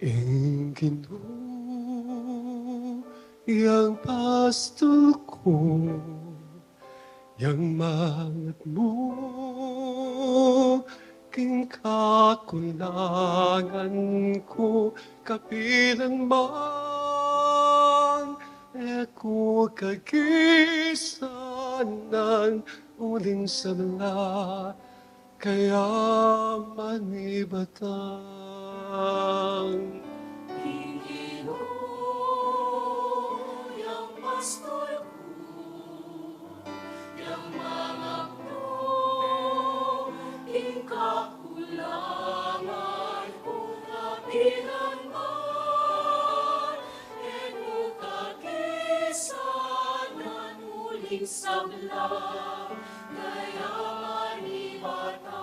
Ginoo, yang pastol ko, yang mangat mo, king kakulangan ko, kapilang man, eko kagisanan, uling sabla, kaya manibatang. Yang pastol ko, yang mga king kakulangan ko kapilang man, eko kagisanan uling sabla, kaya manibatan.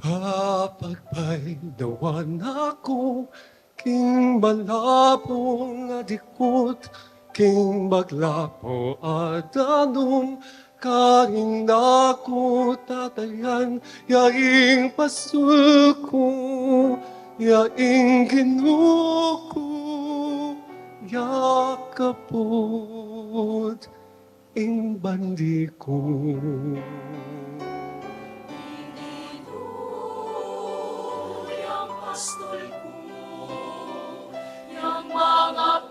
Papagpay dawan ako, king malapong adikot, king maglapo adanum, karing nako tatayan, yaing pasul ko, yaing ginuko, yakapot, ing bandi ko. Yang pastol ko, yang mga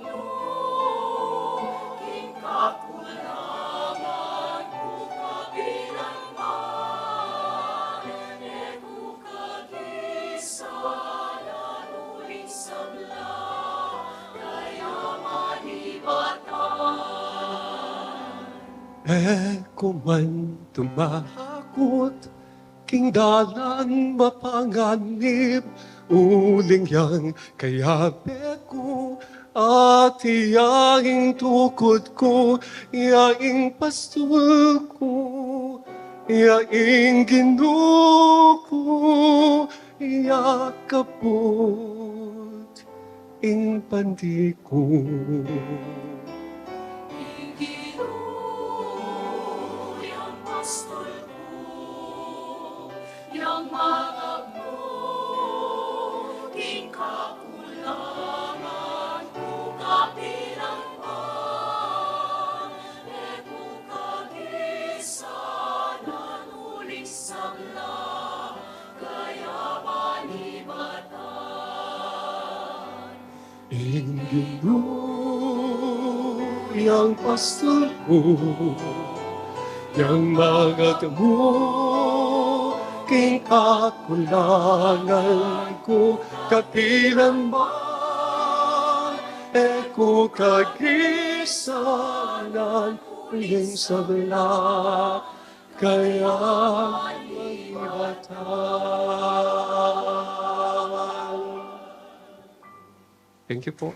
king kakulangan ko kapilang man, eko kagisanan uling sabla, kaya manibatan. Man tumakot, king dalan mapanganib, uling yang kayabe ko, at iyaing tukod ko, iyaing pastul ko, iyaing ginuko, iyakapot, ing pandi ko. Yang pastol ko, yang mga king kakulangan ko kapilang man, eko kagisanan uling sabla, kaya manibatan. Yang pastol ko, yang mga damo, king kakulangan ko, kapilang man, eko kagisanan, uling sabla, kaya manibatan. Thank you po.